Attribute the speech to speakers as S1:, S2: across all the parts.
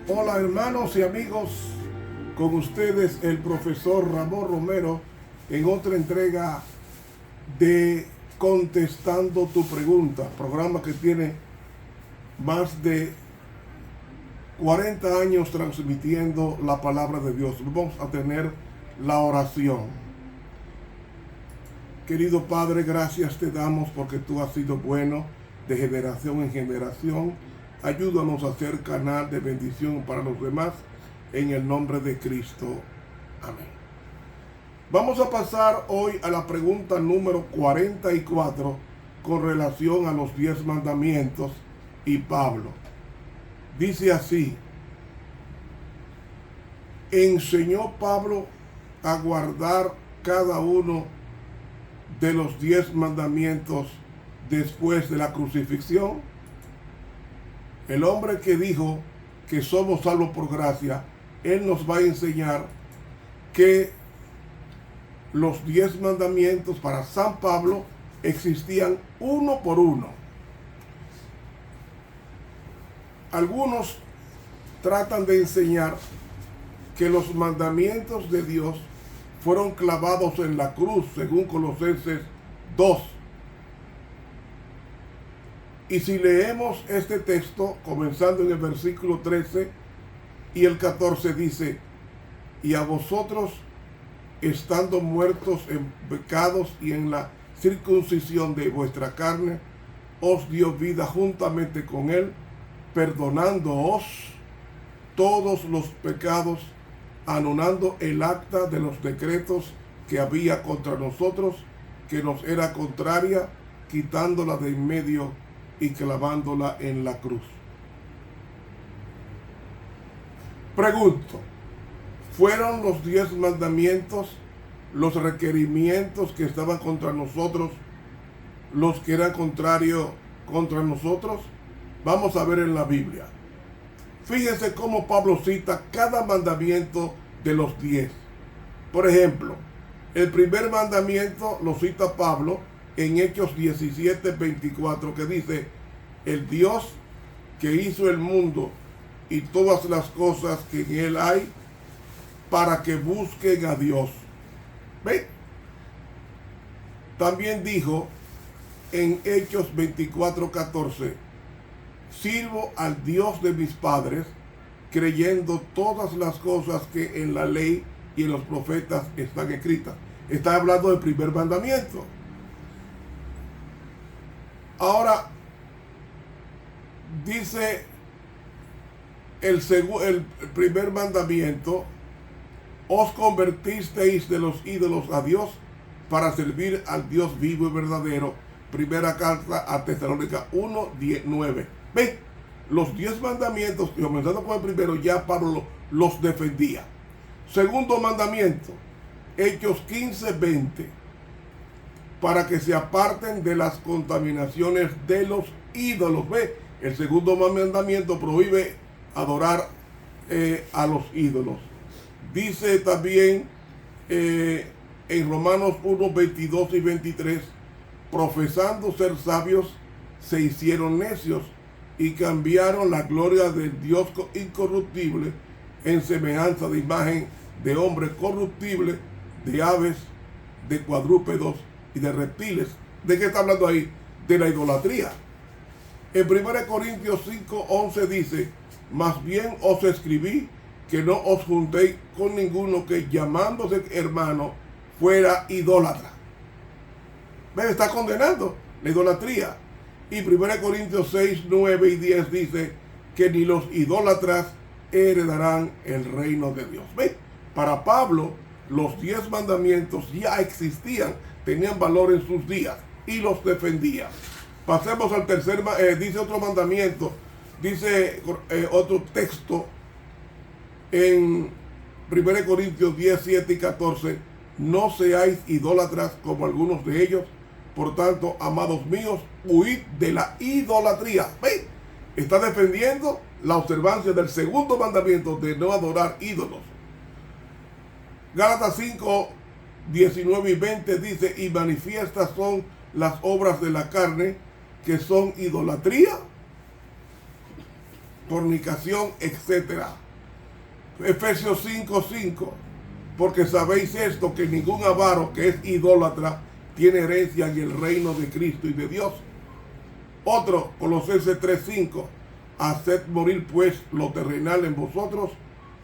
S1: Hola hermanos y amigos, con ustedes el profesor Ramón Romero en otra entrega de Contestando tu Pregunta, programa que tiene más de 40 años transmitiendo la palabra de Dios. Vamos a tener la oración. Querido Padre, gracias te damos porque tú has sido bueno de generación en generación. Ayúdanos a ser canal de bendición para los demás en el nombre de Cristo. Amén. Vamos a pasar hoy a la pregunta número 44 con relación a los 10 mandamientos y Pablo. Dice así: enseñó Pablo a guardar cada uno de los 10 mandamientos después de la crucifixión. El hombre que dijo que somos salvos por gracia, él nos va a enseñar que los 10 mandamientos para San Pablo existían uno por uno. Algunos tratan de enseñar que los mandamientos de Dios fueron clavados en la cruz, según Colosenses 2. Y si leemos este texto, comenzando en el versículo 13 y el 14, dice: y a vosotros, estando muertos en pecados y en la circuncisión de vuestra carne, os dio vida juntamente con él, perdonándoos todos los pecados, anulando el acta de los decretos que había contra nosotros, que nos era contraria, quitándola de en medio y clavándola en la cruz. Pregunto, ¿fueron los 10 mandamientos los requerimientos que estaban contra nosotros, los que eran contrarios contra nosotros? Vamos a ver en la Biblia. Fíjense cómo Pablo cita cada mandamiento de los 10. Por ejemplo, el primer mandamiento lo cita Pablo en Hechos 17:24, que dice: el Dios que hizo el mundo y todas las cosas que en él hay, para que busquen a Dios. ¿Ven? También dijo en Hechos 24:14: sirvo al Dios de mis padres, creyendo todas las cosas que en la ley y en los profetas están escritas. Está hablando del primer mandamiento. Ahora, dice el primer mandamiento: os convertisteis de los ídolos a Dios para servir al Dios vivo y verdadero. Primera carta a Tesalónica 1:9. ¿Ven? Los 10 mandamientos, comenzando con el primero, ya Pablo los defendía. Segundo mandamiento, Hechos 15:20. Para que se aparten de las contaminaciones de los ídolos. ¿Ve? El segundo mandamiento prohíbe adorar a los ídolos. Dice también en Romanos 1:22 y 23: profesando ser sabios, se hicieron necios y cambiaron la gloria del Dios incorruptible en semejanza de imagen de hombre corruptible, de aves, de cuadrúpedos y de reptiles. ¿De qué está hablando ahí? De la idolatría. En 1 Corintios 5:11 dice: más bien os escribí que no os juntéis con ninguno que, llamándose hermano, fuera idólatra. ¿Ven? Está condenando la idolatría. Y 1 Corintios 6, 9 y 10 dice que ni los idólatras heredarán el reino de Dios. ¿Ven? Para Pablo, los 10 mandamientos ya existían, tenían valor en sus días y los defendía. Pasemos al tercer, dice otro mandamiento, dice otro texto en 1 Corintios 10, 7 y 14: no seáis idólatras como algunos de ellos, por tanto, amados míos, huid de la idolatría. ¿Ven? Está defendiendo la observancia del segundo mandamiento de no adorar ídolos. Gálatas 5, 19 y 20 dice: y manifiestas son las obras de la carne, que son idolatría, fornicación, etc. Efesios 5:5, porque sabéis esto, que ningún avaro que es idólatra tiene herencia en el reino de Cristo y de Dios. Otro, Colosenses 3:5, haced morir pues lo terrenal en vosotros,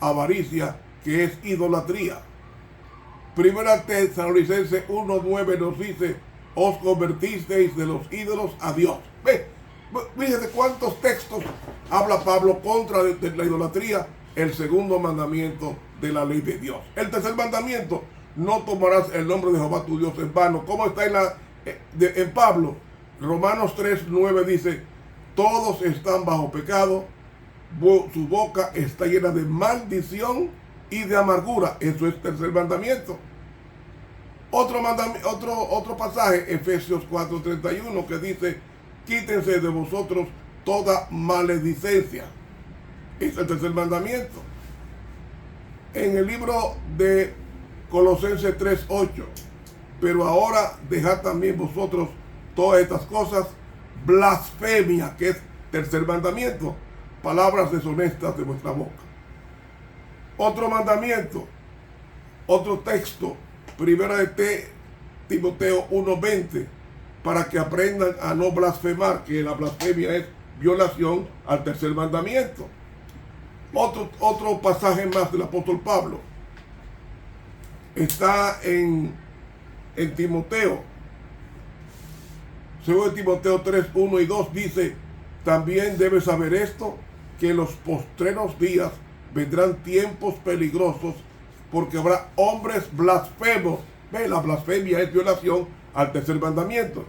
S1: avaricia, que es idolatría. Primera Tesalonicenses 1:9 nos dice, os convertisteis de los ídolos a Dios. Fíjate cuántos textos habla Pablo contra de la idolatría. El segundo mandamiento de la ley de Dios. El tercer mandamiento, no tomarás el nombre de Jehová tu Dios en vano. ¿Cómo está en Pablo? Romanos 3:9 dice, todos están bajo pecado, su boca está llena de maldición y de amargura. Eso es tercer mandamiento. Otro pasaje, Efesios 4:31, que dice, quítense de vosotros toda maledicencia. Es el tercer mandamiento. En el libro de Colosenses 3:8, pero ahora dejad también vosotros todas estas cosas, blasfemia, que es tercer mandamiento, palabras deshonestas de vuestra boca. Otro mandamiento, otro texto, primera de Timoteo 1:20, para que aprendan a no blasfemar, que la blasfemia es violación al tercer mandamiento. Otro pasaje más del apóstol Pablo está en Timoteo. Según Timoteo 3:1 y 2 dice, también debes saber esto, que en los postreros días vendrán tiempos peligrosos, porque habrá hombres blasfemos. La blasfemia es violación al tercer mandamiento.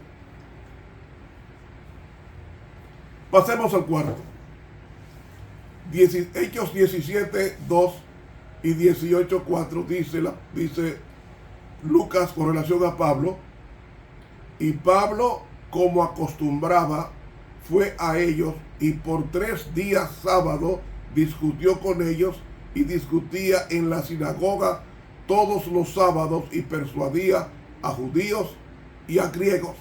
S1: Pasemos al cuarto. Hechos 17:2 y 18:4 dice Lucas con relación a Pablo. Y Pablo, como acostumbraba, fue a ellos y por 3 días sábado discutió con ellos, y discutía en la sinagoga todos los sábados y persuadía a judíos y a griegos.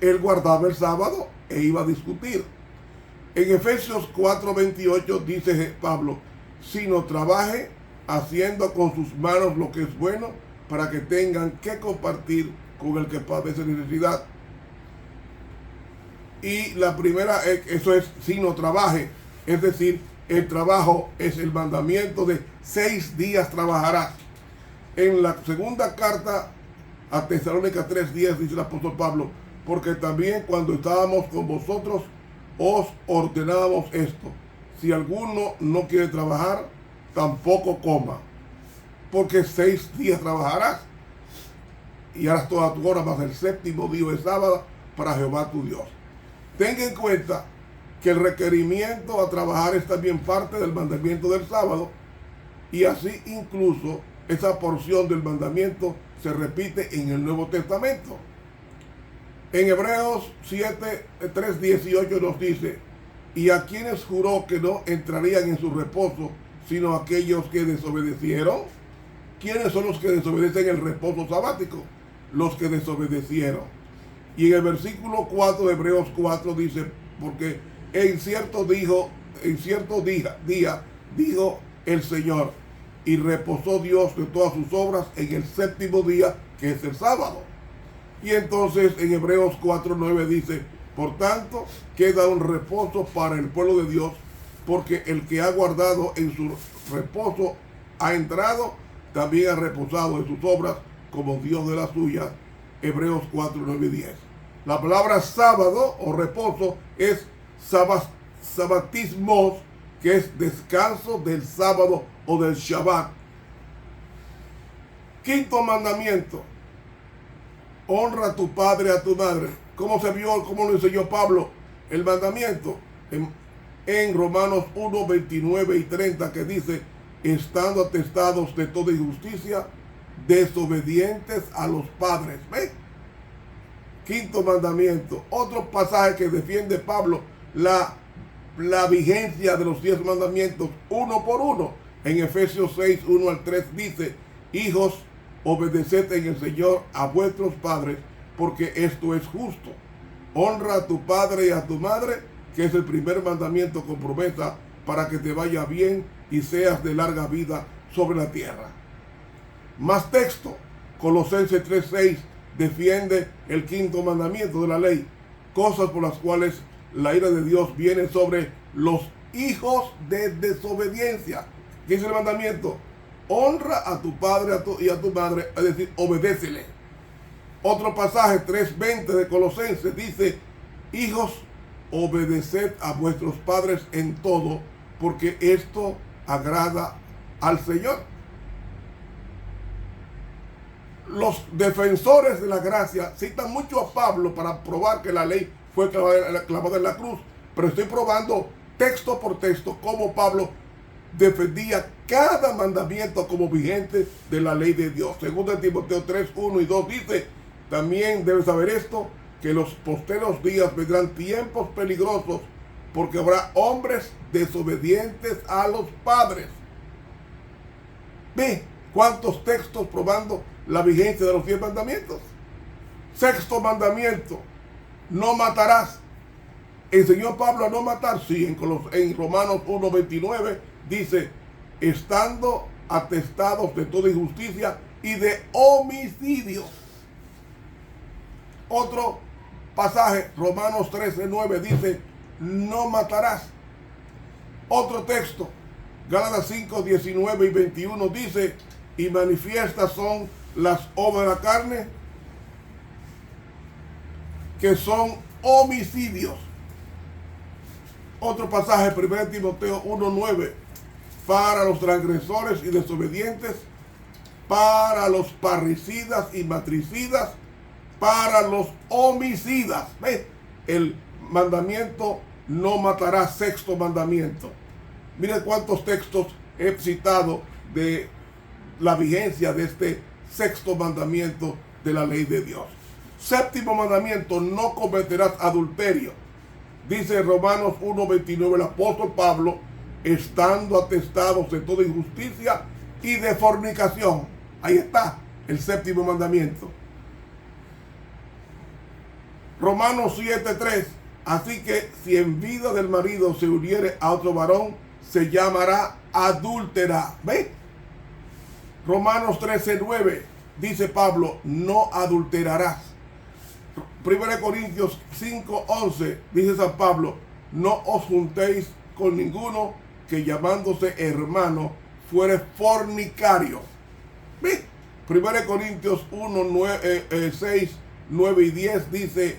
S1: Él guardaba el sábado e iba a discutir. En Efesios 4:28 dice Pablo, sino trabaje haciendo con sus manos lo que es bueno, para que tengan que compartir con el que padece necesidad. Y la primera, eso es, sino trabaje, es decir, el trabajo es el mandamiento de 6 días trabajarás. En la segunda carta a Tesalónica 3:10 dice el apóstol Pablo, porque también cuando estábamos con vosotros os ordenábamos esto, si alguno no quiere trabajar, tampoco coma, porque 6 días trabajarás y harás toda tu hora, más el séptimo día es sábado para Jehová tu Dios. Tenga en cuenta que el requerimiento a trabajar es también parte del mandamiento del sábado, y así incluso esa porción del mandamiento se repite en el Nuevo Testamento. En Hebreos 3:18 nos dice, y a quienes juró que no entrarían en su reposo, sino aquellos que desobedecieron. ¿Quiénes son los que desobedecen el reposo sabático? Los que desobedecieron. Y en el versículo 4 de Hebreos 4 dice, porque en cierto día dijo el Señor, y reposó Dios de todas sus obras en el séptimo día, que es el sábado. Y entonces en Hebreos 4:9 dice, por tanto, queda un reposo para el pueblo de Dios, porque el que ha guardado en su reposo ha entrado, también ha reposado en sus obras, como Dios de la suya. Hebreos 4:9 y 10. La palabra sábado o reposo es sabatismos, que es descanso del sábado o del Shabbat. Quinto mandamiento, honra a tu padre y a tu madre. ¿Cómo se vio, cómo lo enseñó Pablo el mandamiento? En Romanos 1:29 y 30, que dice, estando atestados de toda injusticia, desobedientes a los padres. ¿Ven? Quinto mandamiento. Otro pasaje que defiende Pablo la vigencia de los 10 mandamientos, uno por uno. En Efesios 6:1 al 3 dice, hijos, obedeced en el Señor a vuestros padres, porque esto es justo. Honra a tu padre y a tu madre, que es el primer mandamiento con promesa, para que te vaya bien y seas de larga vida sobre la tierra. Más texto, Colosenses 3:6 defiende el quinto mandamiento de la ley, cosas por las cuales la ira de Dios viene sobre los hijos de desobediencia. ¿Qué dice el mandamiento? Honra a tu padre y a tu madre, es decir, obedécele. Otro pasaje, 3:20 de Colosenses, dice: hijos, obedeced a vuestros padres en todo, porque esto agrada al Señor. Los defensores de la gracia citan mucho a Pablo para probar que la ley fue clavada en la cruz, pero estoy probando texto por texto cómo Pablo defendía cada mandamiento como vigente de la ley de Dios. Segundo de Timoteo 3:1 y 2 dice: también debes saber esto, que en los posteros días vendrán tiempos peligrosos, porque habrá hombres desobedientes a los padres. Ve cuántos textos probando la vigencia de los 10 mandamientos. Sexto mandamiento: no matarás. ¿Enseñó Pablo a no matar? Sí, en Romanos 1:29 dice: estando atestados de toda injusticia y de homicidio. Otro pasaje, Romanos 13:9 dice: no matarás. Otro texto, Gálatas 5:19 y 21 dice: y manifiestas son las obras de la carne, que son homicidios. Otro pasaje, 1 Timoteo 1:9, para los transgresores y desobedientes, para los parricidas y matricidas, para los homicidas. ¿Ves? El mandamiento no matarás, sexto mandamiento. Miren cuántos textos he citado de la vigencia de este sexto mandamiento de la ley de Dios. Séptimo mandamiento: no cometerás adulterio. Dice Romanos 1:29 el apóstol Pablo: estando atestados de toda injusticia y de fornicación. Ahí está el séptimo mandamiento. Romanos 7:3: así que si en vida del marido se uniere a otro varón, se llamará adúltera. ¿Ve? Romanos 13:9 dice Pablo: no adulterarás. 1 Corintios 5:11 dice San Pablo: no os juntéis con ninguno que llamándose hermano fuere fornicario. ¿Ve? 1 Corintios 6, 9 y 10 dice: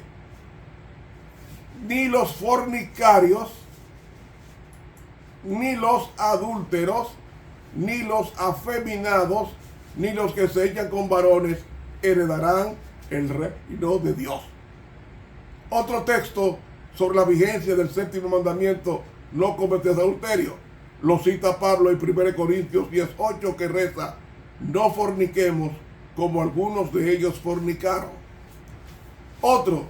S1: ni los fornicarios, ni los adúlteros, ni los afeminados, ni los que se echan con varones heredarán el reino de Dios. Otro texto sobre la vigencia del séptimo mandamiento: no cometerás adulterio, lo cita Pablo en 1 Corintios 10:8, que reza: no forniquemos como algunos de ellos fornicaron. Otro,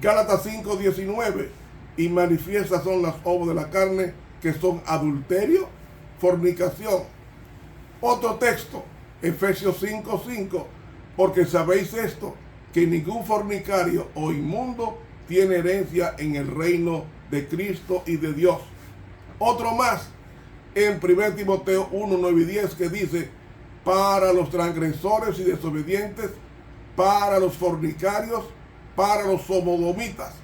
S1: Gálatas 5:19: y manifiestas son las obras de la carne, que son adulterio, fornicación. Otro texto, Efesios 5:5: porque sabéis esto, que ningún fornicario o inmundo tiene herencia en el reino de Cristo y de Dios. Otro más, en 1 Timoteo 1:9 y 10, que dice: para los transgresores y desobedientes, para los fornicarios, para los sodomitas.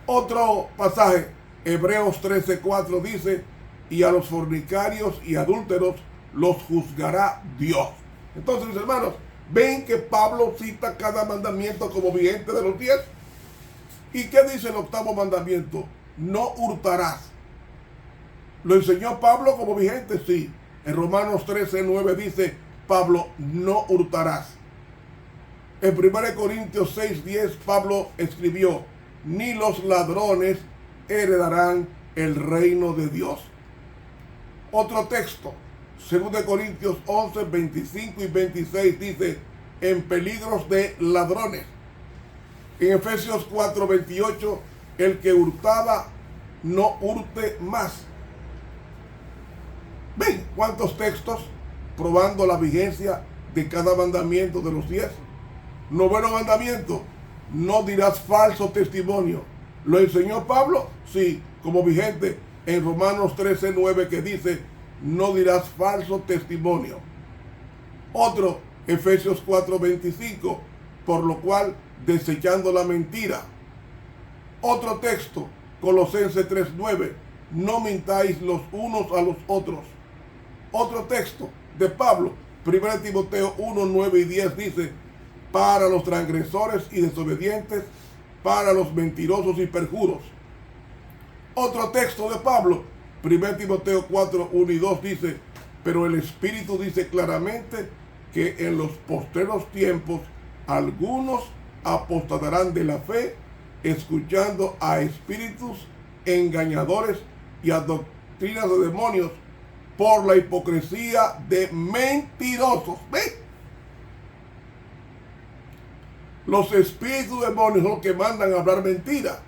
S1: Otro pasaje, Hebreos 13:4 dice: y a los fornicarios y adúlteros los juzgará Dios. Entonces, mis hermanos, ven que Pablo cita cada mandamiento como vigente de los 10. ¿Y qué dice el octavo mandamiento? No hurtarás. ¿Lo enseñó Pablo como vigente? Sí. En Romanos 13:9 dice Pablo: no hurtarás. En 1 Corintios 6:10 Pablo escribió: ni los ladrones heredarán el reino de Dios. Otro texto, 2 Corintios 11, 25 y 26 dice: en peligros de ladrones. En Efesios 4:28: el que hurtaba, no hurte más. ¿Ven cuántos textos probando la vigencia de cada mandamiento de los 10? Noveno mandamiento: no dirás falso testimonio. ¿Lo enseñó Pablo? Sí. como vigente en Romanos 13:9, que dice, no dirás falso testimonio. Otro, Efesios 4:25, por lo cual desechando la mentira. Otro texto, Colosenses 3:9, no mintáis los unos a los otros. Otro texto de Pablo, 1 Timoteo 1:9 y 10 dice, para los transgresores y desobedientes, para los mentirosos y perjuros. Otro texto de Pablo, 1 Timoteo 4:1 y 2 dice, pero el Espíritu dice claramente que en los postreros tiempos algunos apostatarán de la fe, escuchando a espíritus engañadores y a doctrinas de demonios por la hipocresía de mentirosos. ¿Ve? Los espíritus demonios son los que mandan a hablar mentira,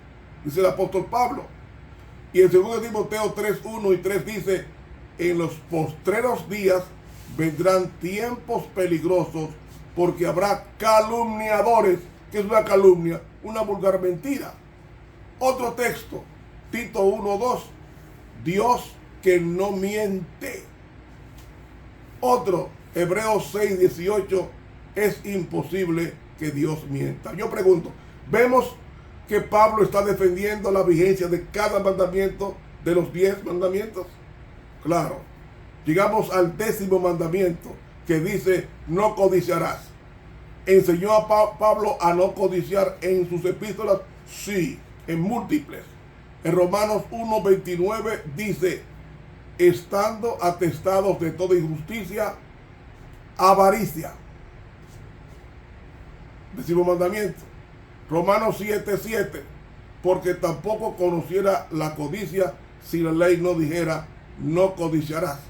S1: dice el apóstol Pablo. Y en 2 Timoteo 3:1 y 3 dice, en los postreros días vendrán tiempos peligrosos, porque habrá calumniadores. ¿Qué es una calumnia? Una vulgar mentira. Otro texto, Tito 1:2, Dios que no miente. Otro, Hebreos 6:18, es imposible que Dios mienta. Yo pregunto, vemos que Pablo está defendiendo la vigencia de cada mandamiento de los 10 mandamientos. Claro, llegamos al 10º mandamiento, que dice, no codiciarás. ¿Enseñó a Pablo a no codiciar en sus epístolas? Sí, en múltiples. En Romanos 1:29 dice, estando atestados de toda injusticia, avaricia. 10º mandamiento. Romanos 7:7, porque tampoco conociera la codicia si la ley no dijera, no codiciarás.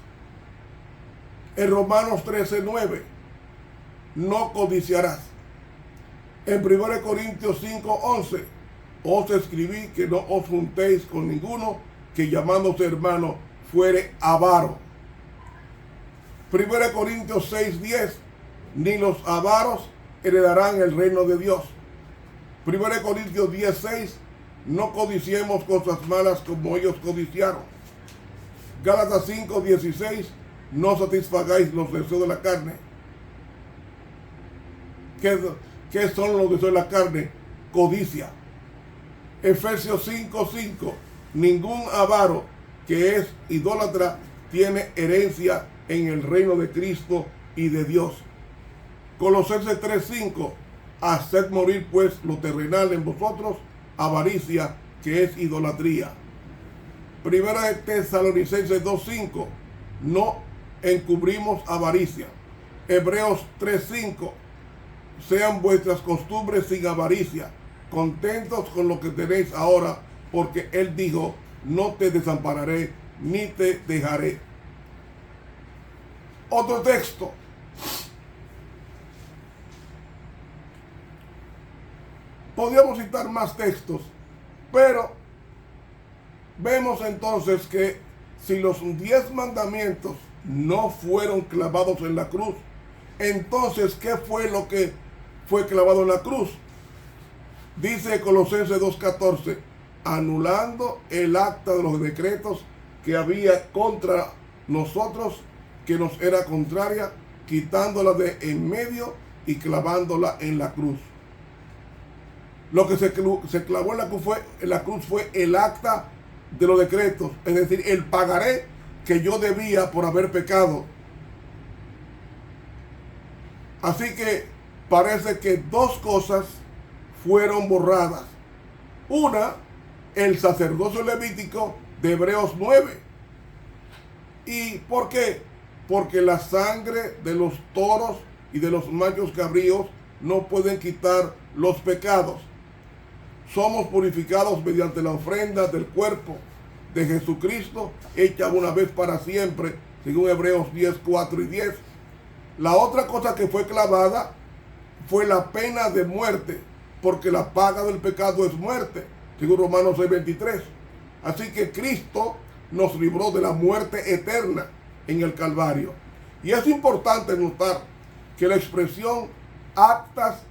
S1: En Romanos 13:9, no codiciarás. En 1 Corintios 5:11, os escribí que no os juntéis con ninguno que llamándose hermano fuere avaro. 1 Corintios 6:10, ni los avaros heredarán el reino de Dios. 1 Corintios 10:6, no codiciemos cosas malas como ellos codiciaron. Gálatas 5:16, no satisfagáis los deseos de la carne. ¿Qué son los deseos de la carne? Codicia. Efesios 5:5, ningún avaro que es idólatra tiene herencia en el reino de Cristo y de Dios. Colosenses 3:5, haced morir pues lo terrenal en vosotros, avaricia, que es idolatría. Primera de Tesalonicenses 2:5, no encubrimos avaricia. Hebreos 3:5, sean vuestras costumbres sin avaricia, contentos con lo que tenéis ahora, porque Él dijo, no te desampararé, ni te dejaré. Otro texto, podríamos citar más textos, pero vemos entonces que si los 10 mandamientos no fueron clavados en la cruz, entonces ¿qué fue lo que fue clavado en la cruz? Dice Colosenses 2:14, anulando el acta de los decretos que había contra nosotros, que nos era contraria, quitándola de en medio y clavándola en la cruz. Lo que se clavó en la cruz fue el acta de los decretos, es decir, el pagaré que yo debía por haber pecado. Así que parece que dos cosas fueron borradas. Una, el sacerdocio levítico de Hebreos 9. ¿Y por qué? Porque la sangre de los toros y de los machos cabríos no pueden quitar los pecados. Somos purificados mediante la ofrenda del cuerpo de Jesucristo, hecha una vez para siempre, según Hebreos 10:4 y 10. La otra cosa que fue clavada fue la pena de muerte, porque la paga del pecado es muerte, según Romanos 6:23. Así que Cristo nos libró de la muerte eterna en el Calvario. Y es importante notar que la expresión acta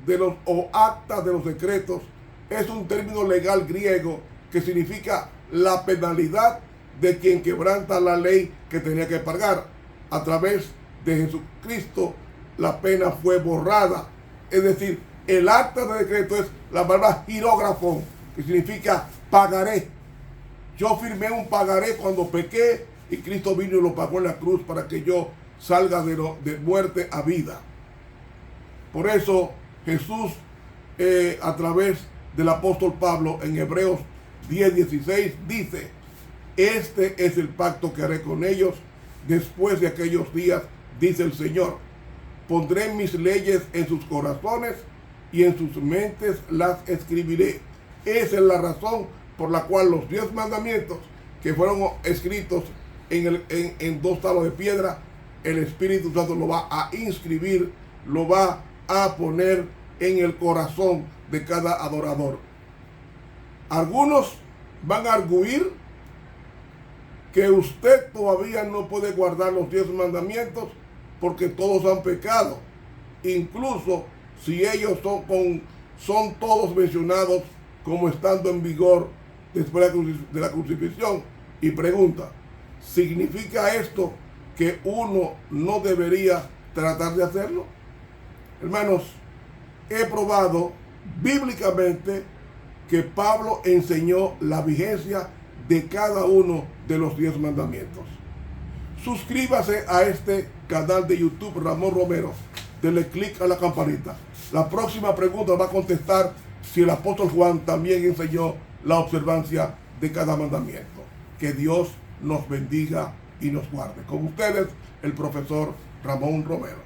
S1: de los decretos es un término legal griego que significa la penalidad de quien quebranta la ley que tenía que pagar. A través de Jesucristo la pena fue borrada. Es decir, el acta de decreto es la palabra hierógrafo, que significa pagaré. Yo firmé un pagaré cuando pequé y Cristo vino y lo pagó en la cruz para que yo salga de muerte a vida. Por eso Jesús, a través del apóstol Pablo, en Hebreos 10:16, dice: este es el pacto que haré con ellos después de aquellos días, dice el Señor. Pondré mis leyes en sus corazones y en sus mentes las escribiré. Esa es la razón por la cual los 10 mandamientos que fueron escritos en 2 tablas de piedra, el Espíritu Santo lo va a inscribir, lo va a poner en el corazón de cada adorador. Algunos van a arguir que usted todavía no puede guardar los 10 mandamientos porque todos han pecado, incluso si ellos son todos mencionados como estando en vigor después de la crucifixión. Y pregunta, ¿significa esto que uno no debería tratar de hacerlo? Hermanos, he probado bíblicamente que Pablo enseñó la vigencia de cada uno de los 10 mandamientos. Suscríbase a este canal de YouTube Ramón Romero. Dele clic a la campanita. La próxima pregunta va a contestar si el apóstol Juan también enseñó la observancia de cada mandamiento. Que Dios nos bendiga y nos guarde. Con ustedes, el profesor Ramón Romero.